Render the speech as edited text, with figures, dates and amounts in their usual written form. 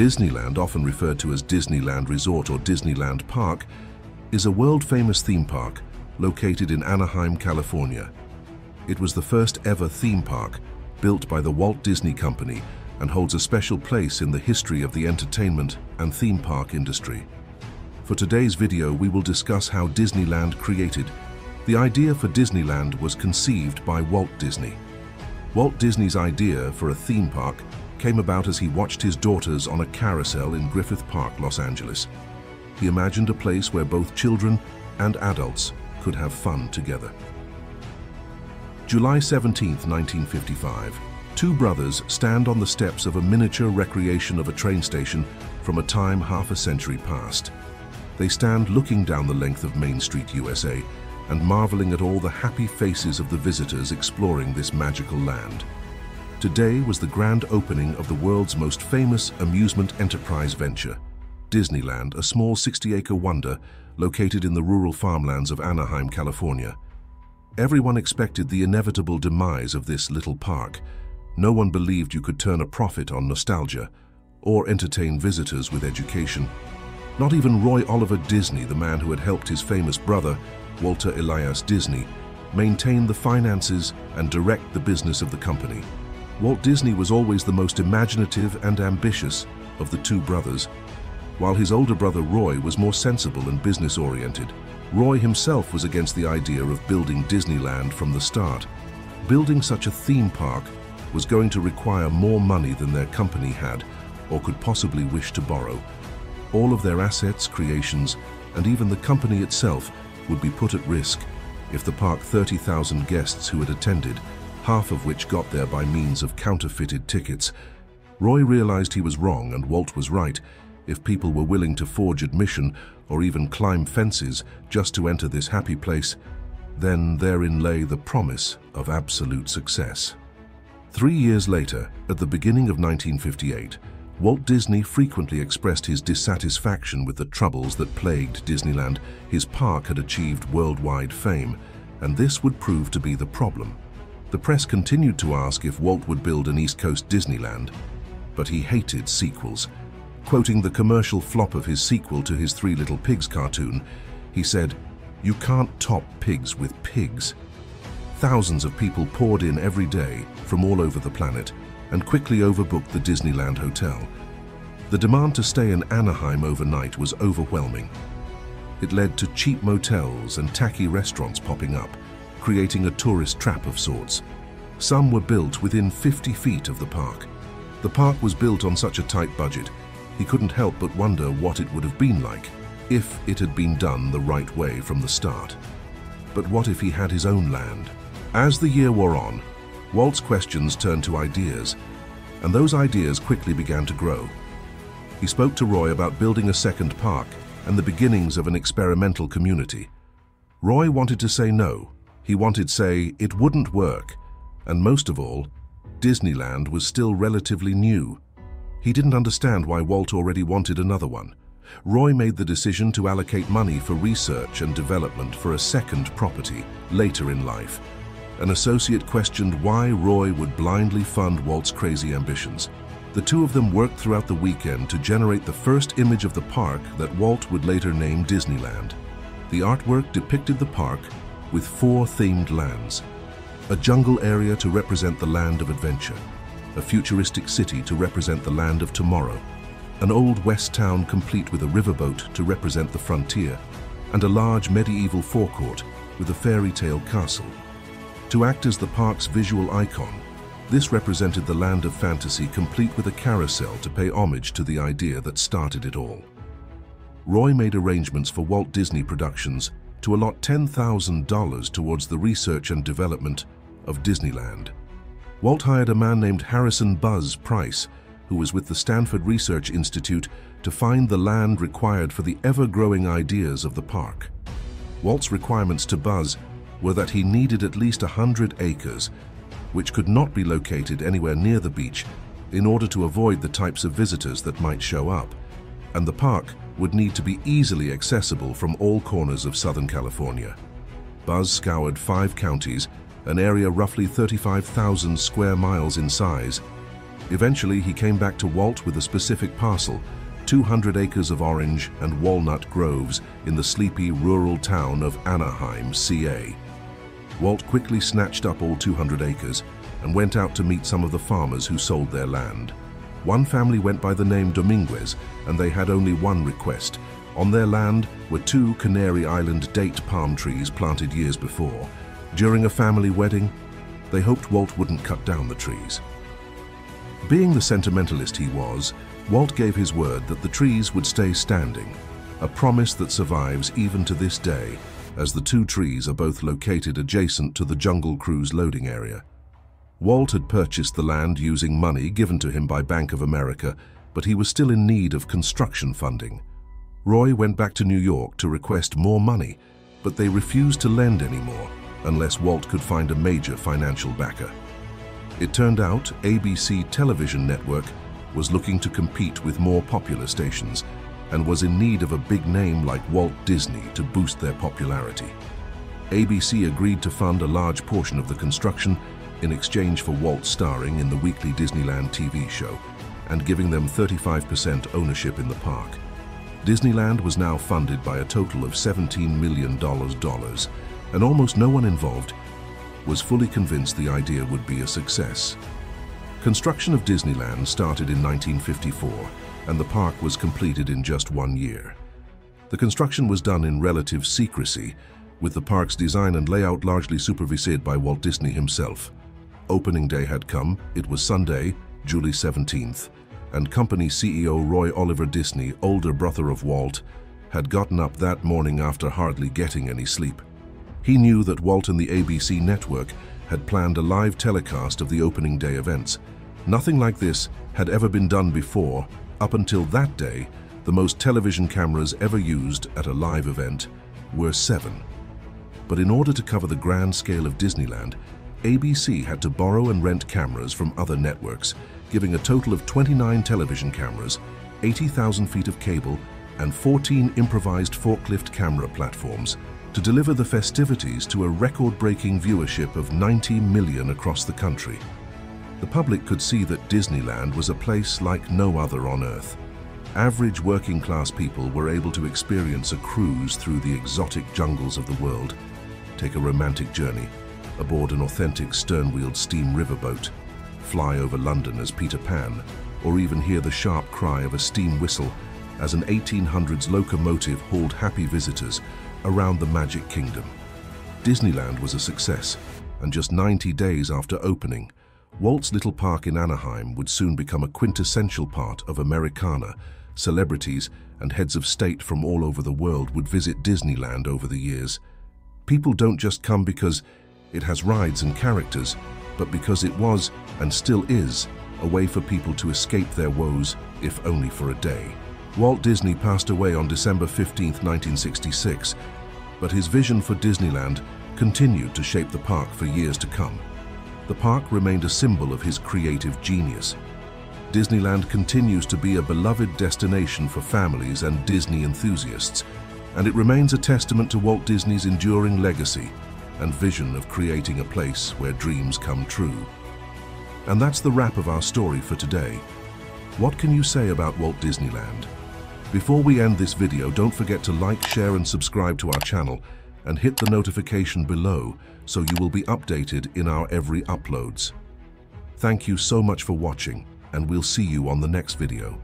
Disneyland, often referred to as Disneyland Resort or Disneyland Park, is a world-famous theme park located in Anaheim, California. It was the first ever theme park built by the Walt Disney Company and holds a special place in the history of the entertainment and theme park industry. For today's video, we will discuss how Disneyland created. The idea for Disneyland was conceived by Walt Disney. Walt Disney's idea for a theme park came about as he watched his daughters on a carousel in Griffith Park, Los Angeles. He imagined a place where both children and adults could have fun together. July 17, 1955, two brothers stand on the steps of a miniature recreation of a train station from a time half a century past. They stand looking down the length of Main Street, USA, and marveling at all the happy faces of the visitors exploring this magical land. Today was the grand opening of the world's most famous amusement enterprise venture, Disneyland, a small 60-acre wonder located in the rural farmlands of Anaheim, California. Everyone expected the inevitable demise of this little park. No one believed you could turn a profit on nostalgia or entertain visitors with education. Not even Roy Oliver Disney, the man who had helped his famous brother, Walter Elias Disney, maintain the finances and direct the business of the company. Walt Disney was always the most imaginative and ambitious of the two brothers, while his older brother Roy was more sensible and business-oriented. Roy himself was against the idea of building Disneyland from the start. Building such a theme park was going to require more money than their company had or could possibly wish to borrow. All of their assets, creations, and even the company itself would be put at risk if the park's 30,000 guests who had attended, half of which got there by means of counterfeited tickets. Roy realized he was wrong and Walt was right. If people were willing to forge admission or even climb fences just to enter this happy place, then therein lay the promise of absolute success. 3 years later, at the beginning of 1958, Walt Disney frequently expressed his dissatisfaction with the troubles that plagued Disneyland. His park had achieved worldwide fame, and this would prove to be the problem. The press continued to ask if Walt would build an East Coast Disneyland, but he hated sequels. Quoting the commercial flop of his sequel to his Three Little Pigs cartoon, he said, "You can't top pigs with pigs." Thousands of people poured in every day from all over the planet and quickly overbooked the Disneyland hotel. The demand to stay in Anaheim overnight was overwhelming. It led to cheap motels and tacky restaurants popping up, creating a tourist trap of sorts. Some were built within 50 feet of the park. The park was built on such a tight budget, he couldn't help but wonder what it would have been like if it had been done the right way from the start. But what if he had his own land? As the year wore on, Walt's questions turned to ideas, and those ideas quickly began to grow. He spoke to Roy about building a second park and the beginnings of an experimental community. Roy wanted to say no. He wanted to say it wouldn't work, and most of all, Disneyland was still relatively new. He didn't understand why Walt already wanted another one. Roy made the decision to allocate money for research and development for a second property later in life. An associate questioned why Roy would blindly fund Walt's crazy ambitions. The two of them worked throughout the weekend to generate the first image of the park that Walt would later name Disneyland. The artwork depicted the park with 4 themed lands: a jungle area to represent the land of adventure, a futuristic city to represent the land of tomorrow, an old west town complete with a riverboat to represent the frontier, and a large medieval forecourt with a fairy tale castle. To act as the park's visual icon, this represented the land of fantasy complete with a carousel to pay homage to the idea that started it all. Roy made arrangements for Walt Disney Productions to allot $10,000 towards the research and development of Disneyland. Walt hired a man named Harrison Buzz Price, who was with the Stanford Research Institute, to find the land required for the ever-growing ideas of the park. Walt's requirements to Buzz were that he needed at least 100 acres, which could not be located anywhere near the beach in order to avoid the types of visitors that might show up, and the park would need to be easily accessible from all corners of Southern California. Buzz scoured 5 counties, an area roughly 35,000 square miles in size. Eventually, he came back to Walt with a specific parcel, 200 acres of orange and walnut groves in the sleepy rural town of Anaheim, CA. Walt quickly snatched up all 200 acres and went out to meet some of the farmers who sold their land. One family went by the name Dominguez, and they had only one request. On their land were 2 Canary Island date palm trees planted years before. During a family wedding, they hoped Walt wouldn't cut down the trees. Being the sentimentalist he was, Walt gave his word that the trees would stay standing, a promise that survives even to this day, as the 2 trees are both located adjacent to the Jungle Cruise loading area. Walt had purchased the land using money given to him by Bank of America, but he was still in need of construction funding. Roy went back to New York to request more money, but they refused to lend anymore unless Walt could find a major financial backer. It turned out ABC television network was looking to compete with more popular stations and was in need of a big name like Walt Disney to boost their popularity. ABC agreed to fund a large portion of the construction in exchange for Walt starring in the weekly Disneyland TV show and giving them 35% ownership in the park. Disneyland was now funded by a total of $17 million, and almost no one involved was fully convinced the idea would be a success. Construction of Disneyland started in 1954, and the park was completed in just 1 year. The construction was done in relative secrecy, with the park's design and layout largely supervised by Walt Disney himself. Opening day had come. It was Sunday, July 17th, and company CEO Roy Oliver Disney, older brother of Walt, had gotten up that morning after hardly getting any sleep. He knew that Walt and the ABC network had planned a live telecast of the opening day events. Nothing like this had ever been done before. Up until that day, the most television cameras ever used at a live event were 7. But in order to cover the grand scale of Disneyland, ABC had to borrow and rent cameras from other networks, giving a total of 29 television cameras, 80,000 feet of cable, and 14 improvised forklift camera platforms to deliver the festivities to a record-breaking viewership of 90 million across the country. The public could see that Disneyland was a place like no other on Earth. Average working-class people were able to experience a cruise through the exotic jungles of the world, take a romantic journey aboard an authentic stern-wheeled steam riverboat, fly over London as Peter Pan, or even hear the sharp cry of a steam whistle as an 1800s locomotive hauled happy visitors around the Magic Kingdom. Disneyland was a success, and just 90 days after opening, Walt's little park in Anaheim would soon become a quintessential part of Americana. Celebrities and heads of state from all over the world would visit Disneyland over the years. People don't just come because it has rides and characters, but because it was, and still is, a way for people to escape their woes, if only for a day. Walt Disney passed away on December 15, 1966, but his vision for Disneyland continued to shape the park for years to come. The park remained a symbol of his creative genius. Disneyland continues to be a beloved destination for families and Disney enthusiasts, and it remains a testament to Walt Disney's enduring legacy and vision of creating a place where dreams come true. And that's the wrap of our story for today. What can you say about Walt Disneyland? Before we end this video, don't forget to like, share and subscribe to our channel and hit the notification below so you will be updated in our every uploads. Thank you so much for watching, and we'll see you on the next video.